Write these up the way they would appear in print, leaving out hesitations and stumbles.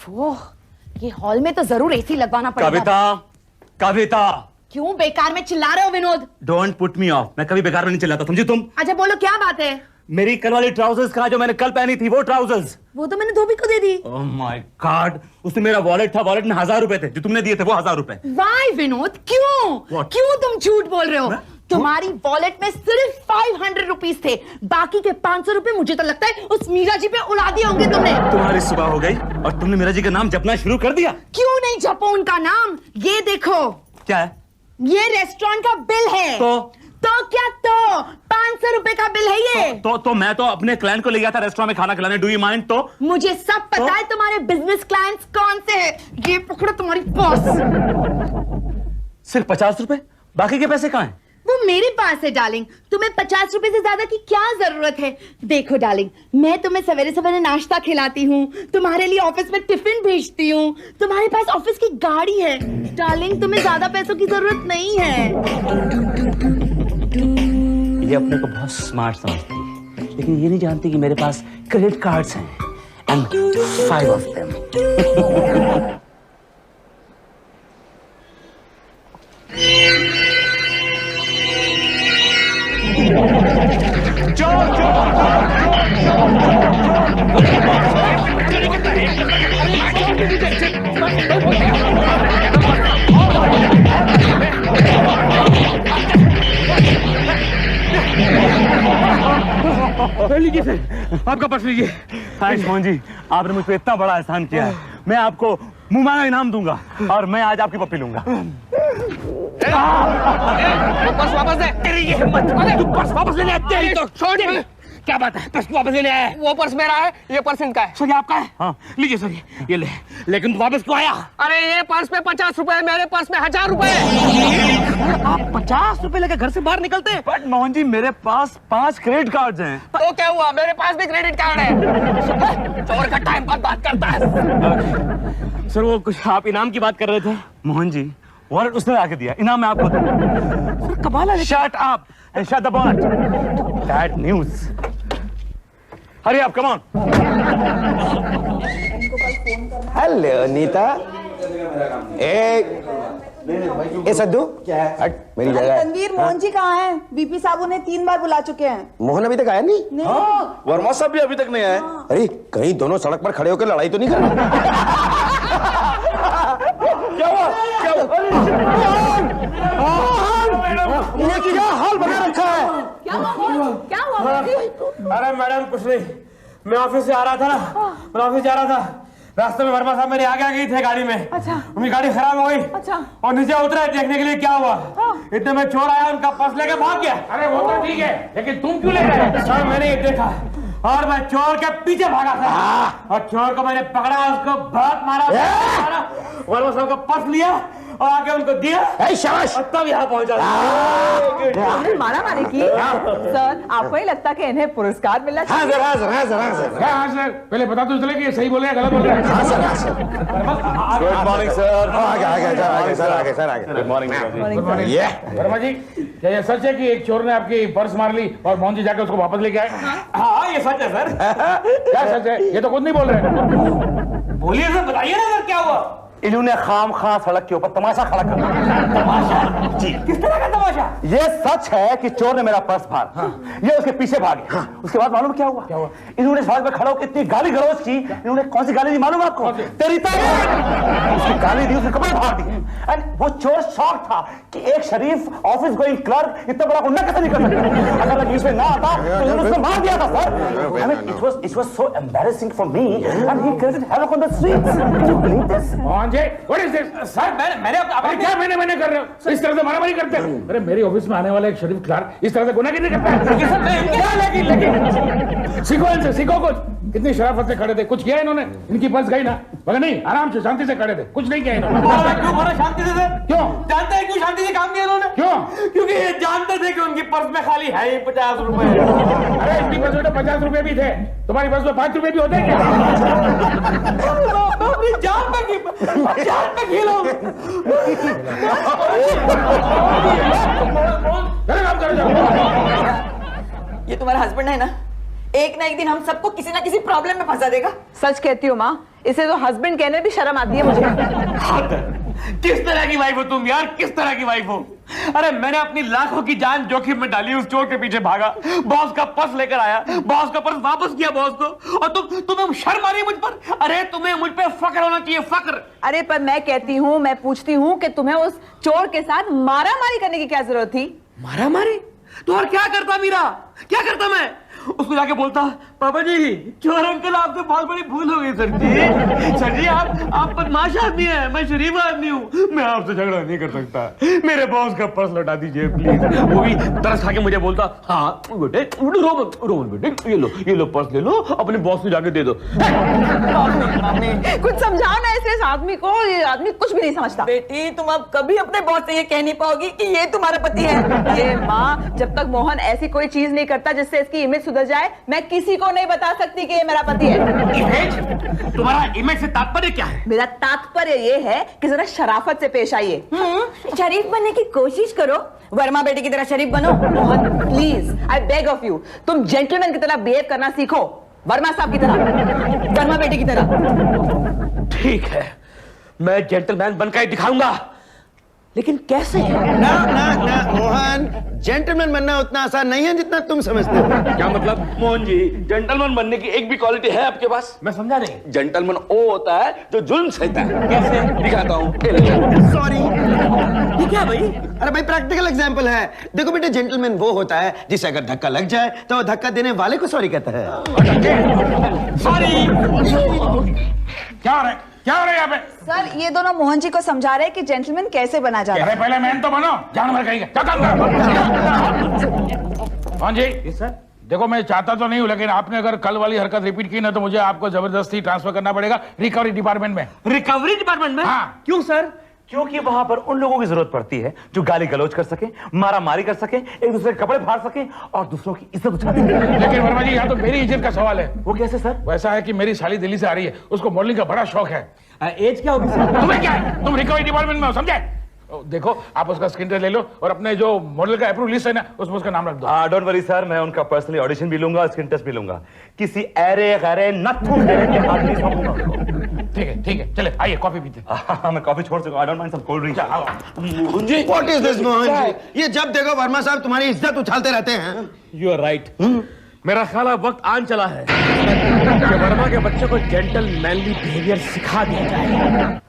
ओह, ये हॉल में तो जरूर एसी लगवाना पड़ेगा। कविता, कविता, क्यों बेकार में चिल्ला रहे हो Vinod? Don't put me of. मैं कभी बेकार में नहीं चिल्लाता, समझी तुम? अच्छा बोलो क्या बात है? मेरी कल वाली ट्राउजर्स कहाँ जो मैंने कल पहनी थी, वो ट्राउजर्स। वो तो मैंने धोबी को दे दी। ओह माय गॉड, उसमें मेरा वॉलेट था, वॉलेट में 1000 रुपए थे, जो तुमने दिए थे वो 1000 रुपए। वाई विनोद, क्यों? What? क्यों तुम झूठ बोल रहे हो? तुम्हारी वॉलेट में सिर्फ 500 रुपीज थे, बाकी के 500 रुपए मुझे तो लगता है उस मीरा जी पे उड़ा दिए होंगे तुमने। तुम्हारी सुबह हो गई और तुमने मीरा जी का नाम जपना शुरू कर दिया। क्यों नहीं जपो उनका नाम? ये देखो। क्या है? ये रेस्टोरेंट का बिल है। तो क्या? तो 500 रुपए का बिल है ये। तो मैं तो अपने क्लाइंट को ले गया था रेस्टोरेंट में खाना खिलाने, डू यू माइंड? तो मुझे सब पता है तुम्हारे बिजनेस क्लाइंट्स कौन से हैं। ये पकड़ो तुम्हारी बॉस। सिर्फ 50 रुपए, बाकी के पैसे कहाँ हैं? वो मेरे पास है डार्लिंग, तुम्हें 50 रुपए से ज्यादा की क्या जरूरत है? देखो डार्लिंग, मैं तुम्हें सवेरे सवेरे नाश्ता खिलाती हूँ, तुम्हारे लिए ऑफिस में टिफिन भेजती हूँ, तुम्हारे पास ऑफिस की गाड़ी है। डार्लिंग, तुम्हें ज्यादा पैसों की जरूरत नहीं है। ये अपने को बहुत स्मार्ट समझती है, लेकिन ये नहीं जानती कि मेरे पास क्रेडिट कार्ड्स हैं, एंड 5 of them। लीजिए सर, आपका पर्स लीजिए। थैंक्स मोहन जी, आपने मुझ पे इतना बड़ा एहसान किया है। मैं आपको मुंह मांगा इनाम दूंगा और मैं आज आपकी पप्पी लूंगा। पर्स वापस दे। तेरी ये हिम्मत, तू पर्स वापस लेने आया? तेरी तो छोड़। क्या बात है, पर्स वापस लेने आया? वो पर्स मेरा है, ये पर्स इनका है। सर ये आपका है? हाँ। लीजिए सर, ये ले। लेकिन तू वापस क्यों आया? अरे ये पर्स पे 50 रुपए है, मेरे पर्स में 1000 रुपए है। आप 50 रुपए लेके घर से बाहर निकलते हैं? बट मोहन जी, मेरे पास 5 क्रेडिट कार्ड्स हैं। तो क्या हुआ, मेरे पास भी क्रेडिट कार्ड है। चोर का टाइम पर बात करता है। सर वो कुछ आप इनाम की बात कर रहे थे। मोहन जी, वॉलेट उसने लाके दिया, इनाम मैं आपको दूंगा। सर कमाल है। Shut up and shut the bonnet. Bad news. हरी आप, कम ऑन। हेलो अनीता। ए सद्दू, क्या है? हट, मेरी जगह है। तनवीर, मोहन जी कहाँ हैं? बीपी साहब उन्हें 3 बार बुला चुके हैं। मोहन अभी तक आया नहीं? नहीं। वर्मा साहब भी अभी तक नहीं आए। अरे कहीं दोनों सड़क पर खड़े होकर लड़ाई तो नहीं कर रहे? क्या हुआ? क्या हुआ? ये क्या हाल बना रखा है? क्या हुआ? क्या हुआ? अरे मैडम कुछ नहीं, मैं ऑफिस से आ रहा था ना, मैं ऑफिस जा रहा था, रास्ते में वर्मा साहब मेरे आगे आ गई थे गाड़ी में। अच्छा। उनकी गाड़ी खराब हो गई। अच्छा। और नीचे उतरे देखने के लिए क्या हुआ। इतने में चोर आया, उनका पर्स लेके भाग गया। अरे वो तो ठीक है, लेकिन तुम क्यों ले गए? सर मैंने ये देखा और मैं चोर के पीछे भागा था और चोर को मैंने पकड़ा, उसको बहुत मारा। वर्मा साहब का पर्स लिया और आके उनको दिया। शाबाश। और तब यहाँ पहुंचा। आपने मारा मारी की? सर, आपको ही लगता कि इन्हें पुरस्कार मिलना चाहिए? हाँ सर। पहले बता तो चले कि ये सही बोले या गलत बोल रहे हैं। हाँ सर। Good morning sir. आगे। Good morning. ये वर्मा जी, क्या ये सच है कि एक चोर ने आपकी पर्स मार ली और मोहन जी जाके उसको वापस लेके आए? हाँ ये सच है सर। क्या सच है? ये तो खुद नहीं बोल रहे। बोलिए सर, बताइए ना सर क्या हुआ। इन्होंने खाम खा सड़क के ऊपर तमाशा खड़ा कर दिया। तमाशा? जी। किस तरह का तमाशा? ये सच है कि चोर ने मेरा पर्स फाड़ा। ये उसके पीछे भागे। उसके बाद मालूम क्या हुआ? इन्होंने सड़क पे खड़ा होकर इतनी गाली गलौज की। इन्होंने कौन सी गाली दी मालूम आपको? तेरी तारीफ। उसकी गाली दी, उसके कपड़े फाड़ दिए। एंड वो चोर शॉक था कि एक शरीफ ऑफिस गोइंग क्लर्क इतना बड़ा गुंडा कैसे नहीं कर सकता। अगर मैं न्यूज़ में ना आता तो इन्होंने उसको मार दिया था sir. I mean, it was so embarrassing for me and he created havoc on the streets. Can you believe this? What is this? Sir मैंने क्या मैंने कर रहे हो? इस तरह से मारामारी करते हैं? अरे मेरे ऑफिस में आने वाला एक शरीफ क्लर्क इस तरह से गुनाहगारी करता है? लेकिन सीखो इनसे, सीखो कुछ। कितनी शराफत से खड़े थे, कुछ किया इन्होंने? इनकी पर्स गई ना, मगर नहीं, आराम से शांति से खड़े थे, कुछ नहीं किया इन्होंने। क्यों मारा शांति से? क्यों जानते हैं क्यों शांति से काम किया इन्होंने? क्यों? क्योंकि ये जानते थे कि उनकी पर्स में खाली है ही 50 रुपए। अरे इनकी पर्स में 50 रुपए भी थे, तुम्हारी पर्स में 5 रुपए भी होते हैं क्या? जान पे खेलो। ये तुम्हारा हस्बैंड है ना? एक ना एक दिन हम सबको किसी ना किसी प्रॉब्लम में फंसा देगा। सच कहती हूँ माँ, इसे तो हस्बैंड कहने भी शर्म आती है मुझे। किस तरह की वाइफ हो तुम यार, किस तरह की वाइफ हो? अरे मैंने अपनी लाखों की जान जोखिम में डाली, उस चोर के पीछे भागा, बॉस का पर्स लेकर आया, बॉस का पर्स वापस किया बॉस को, और तुम्हें शर्म आ रही है मुझ पर? अरे तुम्हें मुझ पे फक्र होना चाहिए, फक्र। अरे पर मैं कहती हूँ, मैं पूछती हूँ कि तुम्हें उस चोर के साथ मारामारी करने की क्या जरूरत थी? मारामारी? तो और क्या करता मीरा, क्या करता मैं? उसको जाके बोलता, पापा जी चोर अंकल आपसे बहुत बड़ी भूल हो गई सर जी। सर जी आप बदमाश आदमी हैं, मैं शरीफ आदमी हूँ, मैं आपसे झगड़ा नहीं कर सकता, मेरे बॉस का पर्स लौटा दीजिए प्लीज। वो भी तरस खा के मुझे बोलता, हाँ बेटे रो बेटे, ये लो पर्स ले लो, अपने बॉस को जाके दे दो। कुछ समझाओ ना इस आदमी को, ये आदमी कुछ भी नहीं समझता। बेटी तुम अब कभी अपने बॉस से ये कह नहीं पाओगी कि ये तुम्हारा पति है। ये माँ, जब तक मोहन ऐसी कोई चीज नहीं करता जिससे इसकी इमेज सुधर जाए, मैं किसी को नहीं बता सकती कि ये मेरा पति है। इमेज? तुम्हारा इमेज से तात्पर्य क्या है? मेरा तात्पर्य ये है कि जरा शराफत से पेश आइए। शरीफ बनने की कोशिश करो, वर्मा बेटी की तरह शरीफ बनो। Mohan please, I beg of you, तुम जेंटलमैन की तरह बिहेव करना सीखो, वर्मा साहब की तरह, वर्मा बेटी की तरह। ठीक है, मैं जेंटलमैन बनकर ही दिखाऊंगा, लेकिन कैसे? ना ना ना मोहन, जेंटलमैन बनना उतना आसान नहीं है जितना तुम समझते हो। क्या मतलब? मोहन जी, जेंटलमैन बनने की एक भी क्वालिटी है आपके पास? मैं समझा नहीं। जेंटलमैन वो होता है जो जुल्म सहता है। कैसे? दिखाता हूँ। सॉरी, ये क्या भाई? अरे भाई प्रैक्टिकल एग्जांपल है। देखो बेटे, जेंटलमैन वो होता है जिसे अगर धक्का लग जाए तो वो धक्का देने वाले को सॉरी कहता है। सॉरी। क्या हो रहा है? क्या हो रहा है यहाँ पे? सर ये दोनों मोहन जी को समझा रहे हैं कि जेंटलमैन कैसे बना जाता है। अरे पहले मैन तो बनो, जानवर कहीं क्या काम कर? मोहन जी सर, देखो मैं चाहता तो नहीं हूँ, लेकिन आपने अगर कल वाली हरकत रिपीट की ना तो मुझे आपको जबरदस्ती ट्रांसफर करना पड़ेगा रिकवरी डिपार्टमेंट में। रिकवरी डिपार्टमेंट में? हाँ। क्यों सर? क्योंकि वहां पर उन लोगों की जरूरत पड़ती है जो गाली गलौज कर सके, मारा मारी कर सके, एक दूसरे के कपड़े फाड़ सके और दूसरों की इज्जत उछाल सके। लेकिन वर्मा जी, यहाँ तो मेरी इज्जत का सवाल है। वो कैसे सर? वैसा है कि मेरी साली दिल्ली से आ रही है, उसको मॉडलिंग का बड़ा शौक है। एज क्या होगी सर? तुम्हें क्या है? तुम रिकवरी डिपार्टमेंट में हो, समझे? देखो आप उसका स्क्रीन टेस्ट ले लो और अपने जो मॉडल का अप्रूव लिस्ट है ना उसमें उसका नाम रख दो। डोंट वरी सर, मैं उनका पर्सनली ऑडिशन भी लूंगा, स्क्रीन टेस्ट भी लूंगा, किसी ऐरे गैरे नथु गैरे के हाथ नहीं सौंपूंगा। ठीक है, चले आइए कॉफी पीते। मैं कॉफी छोड़ सकूं, I don't mind some cold drink. Mohan ji, what is this Mohan ji? ये जब देखो वर्मा साहब तुम्हारी इज्जत उछालते रहते हैं। You are right. मेरा ख्याल अब वक्त आन चला है कि वर्मा के बच्चे को जेंटल मैनली बिहेवियर सिखा दिया जाए।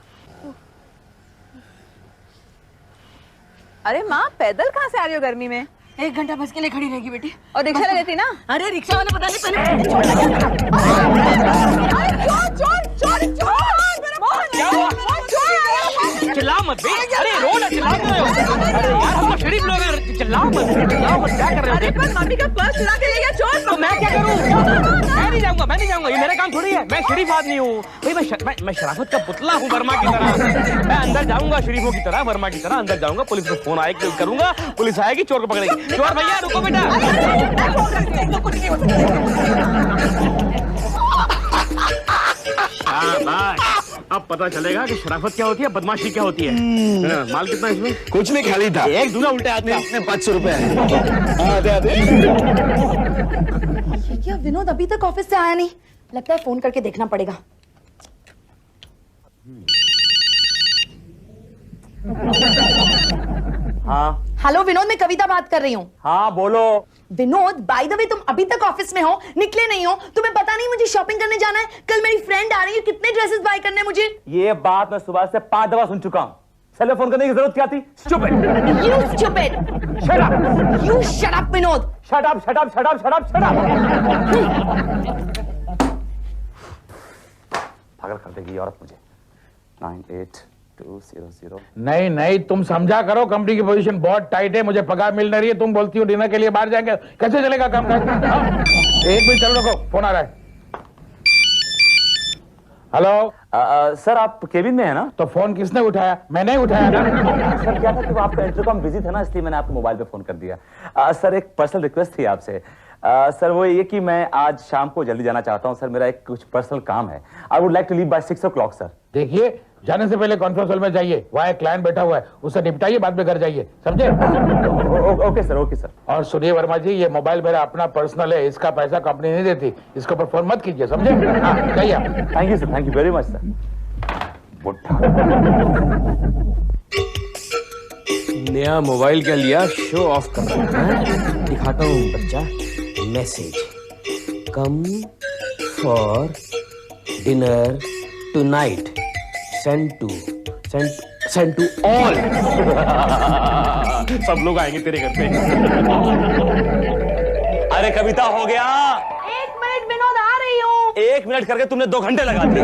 अरे माँ, पैदल कहाँ से आ रही हो गर्मी में? 1 घंटा बस के लिए खड़ी रहेगी बेटी। और रिक्शा ले लेती ना? अरे रिक्शा वाले पता नहीं पहले छोड़ चिल्ला मत बे। अरे रो ना, चिल्ला क्यों रहे हो? अरे यार हम तो शरीफ लोग हैं, चिल्लाओ मत, क्या कर रहे हो? अरे पर मम्मी का पर्स चुरा के ले गया चोर। तो मैं क्या करूं? मैं नहीं जाऊंगा, ये मेरा काम थोड़ी है। मैं शरीफ आदमी हूँ भाई, मैं शराफत का पुतला हूँ वर्मा की तरह। मैं अंदर जाऊंगा शरीफों की तरह, वर्मा की तरह अंदर जाऊंगा, पुलिस को फोन आएगा करूंगा, पुलिस आएगी, चोर को पकड़ेगी। चोर भैया रुको बेटा। अब पता चलेगा कि शराफत क्या होती है, बदमाशी क्या होती है। माल कितना इसमें? कुछ नहीं, खाली था। एक दूना उल्टे हाथ में। 500 रुपए है। क्या विनोद अभी तक ऑफिस से आया नहीं? लगता है फोन करके देखना पड़ेगा। हाँ हेलो विनोद, मैं कविता बात कर रही हूँ। हाँ बोलो। विनोद, बाय द वे तुम अभी तक ऑफिस में हो, निकले नहीं हो? तुम्हें पता नहीं मुझे शॉपिंग करने जाना है, कल मेरी फ्रेंड आ रही है, कितने ड्रेसेस बाय करने हैं मुझे। ये बात मैं सुबह से 5 दफा सुन चुका हूँ, सेल फोन करने की जरूरत क्या थी? Stupid. You stupid. Shut up. You shut up Vinod. Shut up, shut up, shut up, shut up, shut up. पागल कर देगी ये औरत मुझे। 98200। नहीं, तुम समझा करो, कंपनी की पोजीशन बहुत टाइट है, मुझे पगार मिल नहीं रही है, तुम बोलती हो डिनर के लिए बाहर जाएंगे, कैसे चलेगा काम काज? एक मिनट चलो, रुको, फोन आ रहा है। हेलो सर आप केबिन में है ना? तो फोन किसने उठाया? मैंने ही उठाया ना। सर क्या था कि आपका इंटरकॉम बिजी था ना, इसलिए मैंने आपको मोबाइल पे फोन कर दिया। सर एक पर्सनल रिक्वेस्ट थी आपसे। सर वो ये कि मैं आज शाम को जल्दी जाना चाहता हूँ सर, मेरा एक कुछ पर्सनल काम है। I would like to leave by 6 o'clock sir. देखिए, जाने से पहले कॉन्फ्रेंस हॉल में जाइए, वहाँ एक क्लाइंट बैठा हुआ है, उससे निपटाइए, बाद में घर जाइए, समझे? Okay sir, okay sir. और सुनिए वर्मा जी, ये मोबाइल मेरा अपना पर्सनल है, इसका पैसा कंपनी नहीं देती, इसके ऊपर फोन मत कीजिए, समझे? हाँ, जाइए आप। Thank you sir, thank you very much sir. नया मोबाइल क्या लिया, शो ऑफ कर रहा है। दिखाता हूँ बच्चा, message, come for dinner tonight, send to all. सब लोग आएंगे तेरे घर पे। अरे कविता, हो गया। 1 मिनट विनोद, आ रही हूँ। 1 मिनट करके तुमने 2 घंटे लगा दिए।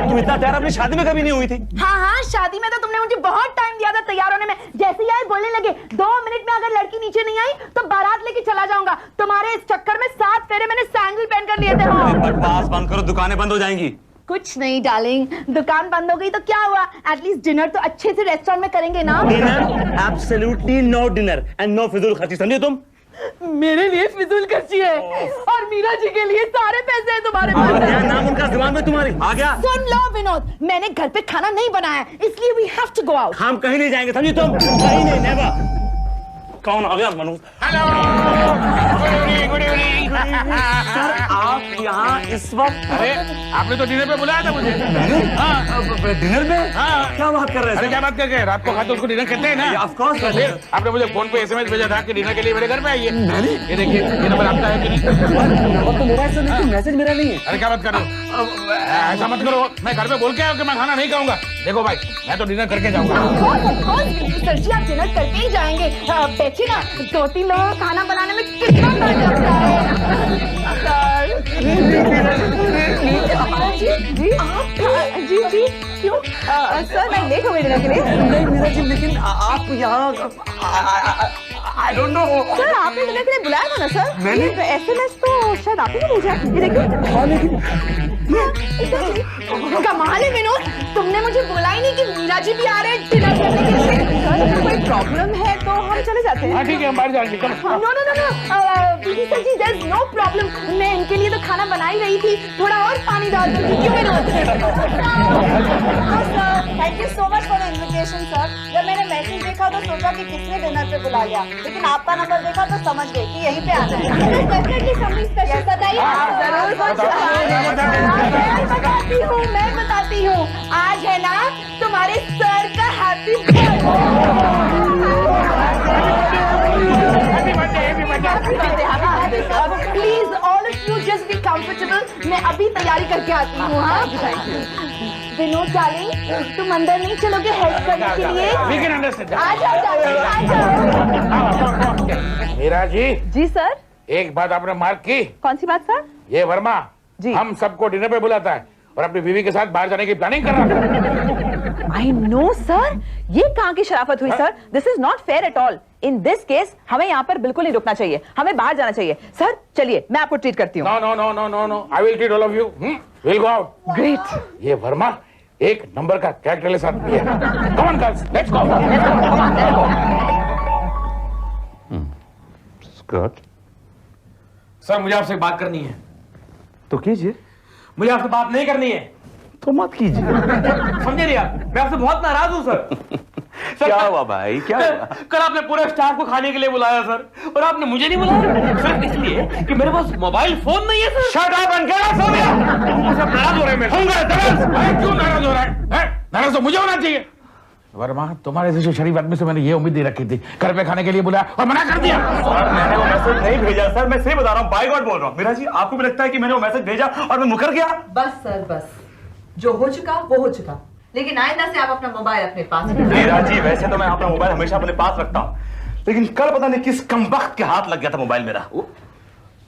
तुम इतना तैयार अपनी शादी में कभी नहीं हुई थी। हाँ, शादी में तो तुमने मुझे बहुत टाइम दिया था तैयार होने में। जैसे ही आए बोलने लगे 2 मिनट में अगर लड़की नीचे नहीं आई तो बारात लेके चला जाऊंगा। तुम्हारे इस चक्कर में 7 फेरे मैंने सैंडल पहन कर लिए थे। हाँ। बकवास बंद करो, दुकानें बंद हो जाएंगी। कुछ नहीं डार्लिंग, दुकान बंद हो गई तो क्या हुआ, एटलीस्ट डिनर तो अच्छे से रेस्टोरेंट में करेंगे ना। Dinner? Absolutely no dinner and no फिजूल खर्ची, समझे तुम? मेरे लिए फिजूल खर्ची है और मीरा जी के लिए सारे पैसे हैं तुम्हारे पास। क्या नाम उनका दिमाग में तुम्हारी आ गया? सुन लो विनोद, मैंने घर पे खाना नहीं बनाया है, इसलिए we have to go out. हम कहीं नहीं जाएंगे, समझी तुम? कहीं नहीं, नेवर। कौन आ गया? मनु। Good evening. सर आप यहाँ इस वक्त? अरे आपने तो डिनर पे बुलाया था मुझे। डिनर में? हाँ। क्या बात कर रहे हैं? अरे क्या बात कर रहे, रात को खाते उसको डिनर कहते हैं ना। Of course. फिर आपने मुझे फोन पे SMS भेजा था कि डिनर के लिए मेरे घर पे आइए। ये देखिए, ये नंबर आपका है कि नहीं? नंबर तो मेरा है सर, लेकिन मैसेज मेरा नहीं है। अरे क्या बात कर रहे हो, ऐसा मत करो। मैं घर पे बोल के आया कि मैं खाना नहीं खाऊंगा। देखो भाई, मैं तो डिनर करके जाऊंगा। सर जी, आप डिनर करके ही जाएंगे। बैठिए ना, 2-3 लोगों का खाना बनाने में कितना टाइम लगता है। जी क्यों? सर मैं लेट हो गई डिनर के लिए। नहीं मीरा जी, लेकिन आप यहाँ आई डोंट नो। सर आपने डिनर के लिए बुलाया था ना सर? ये SMS तो शायद आप ही ने भेजा। ये देखिए। हाँ लेकिन कमाल है विनोद, तुमने मुझे बोला ही नहीं कि मीरा जी भी आ रहे हैं डिनर करने के लिए। सर कोई प्रॉब्लम है तो हम चले जाते हैं। हाँ ठीक है, हम बाहर जाएंगे। नो दीदी sir ji, there is no problem. मैं इनके लिए तो खाना बना ही रही थी, थोड़ा और पानी डाल दूंगी। क्यों Vinod? Thank you so much for the invitation sir. जब मैंने मैसेज देखा तो सोचा कि किसने डिनर पे बुला लिया, लेकिन आपका नंबर देखा तो समझ गई कि यहीं पे आना है। डेफिनेटली समथिंग स्पेशल बताइए। मैं बताती हूँ, आज है ना तुम्हारे सर का happy please all of you just be comfortable. मैं अभी तैयारी करके आती हूँ। हाँ विनोद डार्लिंग, तुम अंदर नहीं चलोगे हेल्प करने के लिए? आ जाओ डार्लिंग, आ जाओ। मीरा जी। जी सर। एक बात आपने मार्क की? कौन सी बात सर? ये वर्मा जी हम सबको डिनर पे बुलाता है और अपनी बीवी के साथ बाहर जाने की प्लानिंग कर रहा है। आई नो सर, ये कहाँ की शराफत हुई sir? This is not fair at all. In this case हमें यहाँ पर बिल्कुल नहीं रुकना चाहिए, हमें बाहर जाना चाहिए। सर चलिए, मैं आपको ट्रीट करती हूँ। No no no no no no, I will treat all of you. Will go out. Great. ये वर्मा एक नंबर का कैरेक्टरलेस आदमी है। Come on girls, let's go. Skirt. Sir मुझे आपसे बात करनी है। तो कीजिए। मुझे आपसे बात नहीं करनी है। तो मत कीजिए। समझे नहीं आप? मैं आपसे बहुत नाराज हूँ सर। क्या हुआ भाई, क्या हुआ? कल आपने पूरे स्टाफ को खाने के लिए बुलाया सर, और आपने मुझे नहीं बुलाया सिर्फ इसलिए कि मेरे पास मोबाइल फोन नहीं है sir. Shut up and get out from here. सब नाराज हो रहे हैं मेरे। क्यों नाराज हो रहा है? नाराज तो मुझे होना चाहिए। वर्मा, तुम्हारे जैसे शरीफ आदमी से मैंने ये उम्मीद नहीं रखी थी। घर पे खाने के लिए बुलाया और मना कर दिया। सर मैंने वो मैसेज नहीं भेजा सर, मैं सही बता रहा हूँ, बाय गॉड बोल रहा हूँ। मीरा जी, आपको भी लगता है कि मैंने वो मैसेज भेजा और मैं मुकर गया? बस सर बस, जो हो चुका वो हो चुका, लेकिन आइंदा से आप अपना मोबाइल अपने पास रखें। मीरा जी, वैसे तो मैं अपना मोबाइल हमेशा अपने पास रखता हूँ, लेकिन कल पता नहीं किस कमबख्त के हाथ लग गया था मोबाइल मेरा।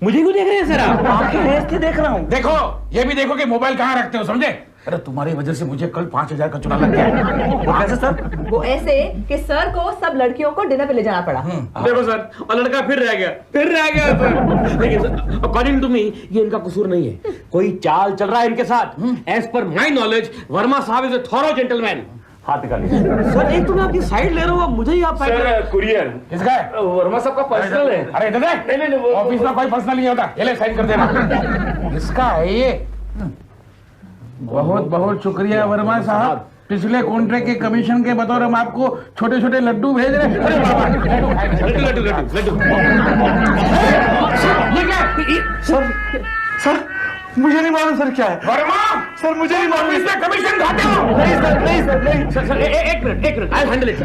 मुझे क्यों देख रहे हैं सर आप? आपकी बेइज्जती देख रहा हूँ। देखो, ये भी देखो कि मोबाइल कहाँ रखते हो, समझे? अरे तुम्हारी वजह से मुझे कल 5000 का चुना लग गया। वो कैसे सर? वो ऐसे कि सर को सब लड़कियों को डिनर पे ले जाना पड़ा। देखो सर, और लड़का फिर रह गया सर। लेकिन सर अकॉर्डिंग टू मी ये इनका कसूर नहीं है, कोई चाल चल रहा है इनके साथ। As per my knowledge Verma साहब इज ए थॉरो जेंटलमैन। हाथ निकालिए। सर एक तो मैं आपकी साइड ले रहा हूँ, मुझे ही आप साइड। कुरियर किसका है? वर्मा साहब का पर्सनल है। अरे इधर देख। नहीं, ऑफिस में कोई पर्सनल नहीं होता। ये ले साइन कर देना। इसका है ये। बहुत बहुत शुक्रिया वर्मा साहब, पिछले कॉन्ट्रैक्ट के कमीशन के बतौर हम आपको छोटे छोटे लड्डू भेज रहे हैं। अरे बाबा, लड्डू। ये क्या है? सर मुझे नहीं मालूम सर क्या है। वर्मा, सर मुझे नहीं मालूम। इसमें कमीशन खाते हो? नहीं सर। सर एक minute I'll handle it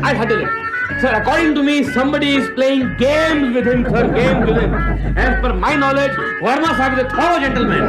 sir. According to me somebody is playing games with him, sir. Games with him. As per my knowledge Verma साहब is a thorough gentleman.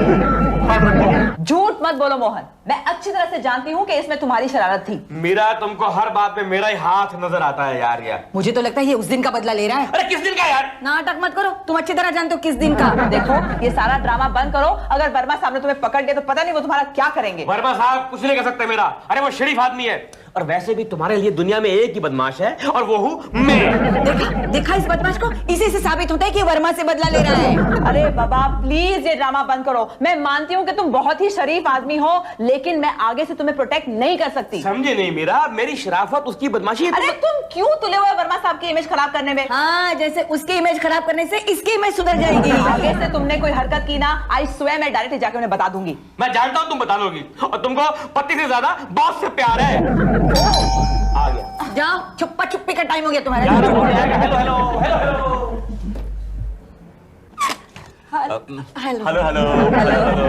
झूठ मत बोलो मोहन, मैं अच्छी तरह से जानती हूँ कि इसमें तुम्हारी शरारत थी। मीरा, तुमको हर बात में मेरा ही हाथ नजर आता है यार। मुझे तो लगता है ये उस दिन का बदला ले रहा है। अरे किस दिन का यार? नाटक मत करो, तुम अच्छी तरह जानते हो किस दिन का। देखो ये सारा ड्रामा बंद करो, अगर वर्मा साहब ने तुम्हें पकड़ लिया तो पता नहीं वो तुम्हारा क्या करेंगे। वर्मा साहब कुछ नहीं कर सकते मेरा। अरे वो शरीफ आदमी है, और वैसे भी तुम्हारे लिए दुनिया में एक ही बदमाश है और वो हूँ मैं। देखा इस बदमाश को, इसी से साबित होता है कि वर्मा से बदला ले रहा है। अरे बाबा प्लीज ये ड्रामा बंद करो। मैं मानती हूँ कि तुम बहुत ही शरीफ आदमी हो, लेकिन मैं आगे से तुम्हें प्रोटेक्ट नहीं कर सकती। समझे नहीं मेरा, मेरी शराफत उसकी बदमाशी। अरे तुम क्यों तुले हुए वर्मा साहब की इमेज खराब करने में? हाँ, जैसे उसकी इमेज खराब करने से इसकी इमेज सुधर जाएगी। आगे से तुमने कोई हरकत की ना, आई स्वेयर मैं डायरेक्ट जाके उन्हें बता दूंगी। मैं जानता हूँ तुम बता दोगी, और तुमको पति से ज्यादा बॉस से प्यार है। आ गया, जाओ, छुप्पा छुप्पी का टाइम हो गया तुम्हारा।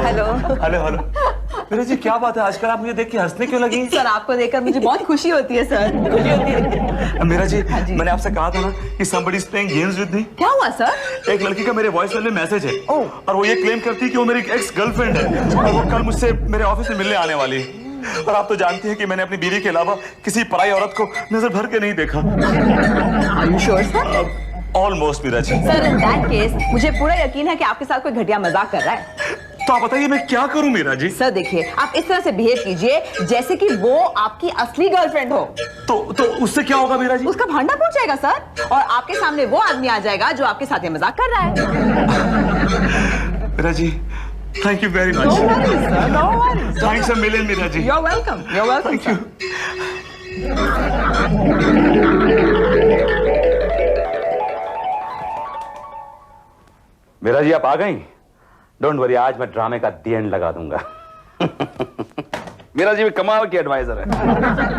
हेलो। मेरे जी क्या बात है, आजकल आप मुझे देख के हंसने क्यों लगी? सर आपको देखकर मुझे बहुत खुशी होती है सर, खुशी होती है। मेरा जी, मैंने आपसे कहा था ना कि somebody is playing games with me। क्या हुआ सर? एक लड़की का मेरे वॉइस मेल में मैसेज है और वो ये क्लेम करती है कि वो मेरी एक्स गर्लफ्रेंड है और वो कल मुझसे मेरे ऑफिस में मिलने आने वाली है। और आप तो जानती हैं कि मैंने अपनी बीवी के अलावा किसी पराई औरत को नजर भर के नहीं देखा। Are you sure, sir? Almost Meera ji. Sir in that case मुझे पूरा यकीन है कि आपके साथ कोई घटिया मजाक कर रहा है। तो आप बताइए मैं क्या करूं मीरा जी? सर देखिए, आप इस तरह से बिहेव कीजिए जैसे कि वो आपकी असली गर्लफ्रेंड हो। तो उससे क्या होगा मीरा जी? उसका भांडा फूट जाएगा सर, और आपके सामने वो आदमी आ जाएगा जो आपके साथ ये मजाक कर रहा है। Meera ji, thank you very much. No worries, sir, no worries. Thanks a million Meera ji. You're welcome. You're welcome. Thank you. Meera ji आप आ गई? डोंट वरी, आज मैं ड्रामे का दी एंड लगा दूंगा। मीरा जी भी कमाल की एडवाइजर है।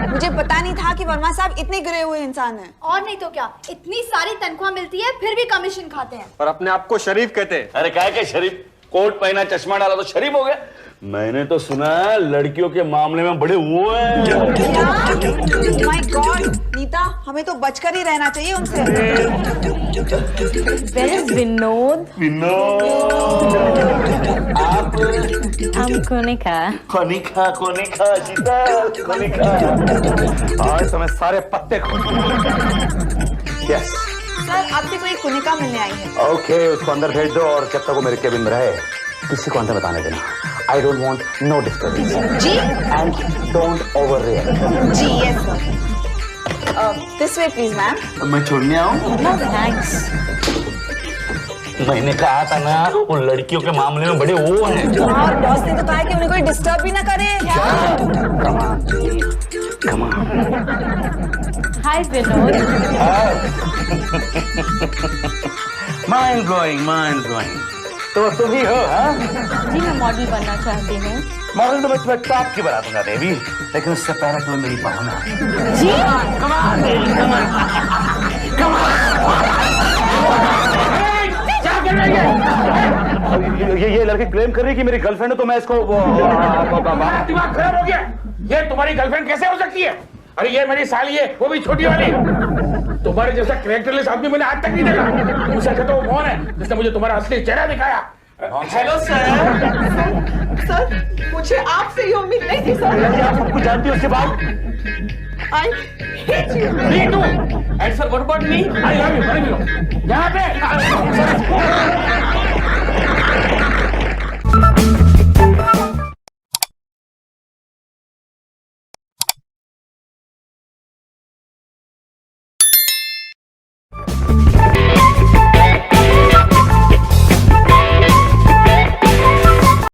मुझे पता नहीं था कि वर्मा साहब इतने गिरे हुए इंसान हैं। और नहीं तो क्या, इतनी सारी तनख्वाह मिलती है फिर भी कमीशन खाते हैं। और अपने आप को शरीफ कहते हैं। अरे क्या के शरीफ? कोट पहना, चश्मा डाला तो शरीफ हो गया? मैंने तो सुना है लड़कियों के मामले में बड़े वो हैं। माय गॉड, नीता हमें तो बचकर ही रहना चाहिए उनसे। Where is Vinod? आप हम कोनिका आज तो मैं सारे पत्ते खो। यस सर आपसे कोई कुनिका मिलने आई है। ओके, उसको अंदर भेज दो और जब तक वो मेरे केबिन में रहे किसी को अंदर बताने देना। I don't want no disturbance. जी एंड डोंट ओवर रिएक्ट। जी yes sir. This way please ma'am. मैं छोड़ने आऊं? No thanks. मैंने कहा था ना वो लड़कियों के मामले में बड़े वो हैं। और बॉस ने तो कहा है कि उन्हें कोई डिस्टर्ब भी ना करे। Come on. Hi Vinod. Mind blowing. तो तुम ही हो? हाँ? जी मैं मॉडल बनना चाहती हूँ। मॉडल तो मैं तुम्हें टॉप की बना दूंगा देवी, लेकिन उससे पहले तुम्हें मेरी भावना। जी ये लड़की क्लेम कर रही है कि मेरी गर्लफ्रेंड है, तो मैं इसको दिमाग खराब हो गया। ये तुम्हारी गर्लफ्रेंड कैसे हो सकती है? अरे ये मेरी साली है, वो भी छोटी वाली। तुम्हारे जैसा कैरेक्टरलेस आदमी मैंने आज तक नहीं देखा। उसे कहते हो मोहन है जिसने मुझे तुम्हारा असली चेहरा दिखाया। Hello sir. सर मुझे आपसे ये उम्मीद नहीं थी सर। आप सब कुछ जानती हो उसके बाद? I hate you. Me too. And sir, what about me? I love you. यहाँ पे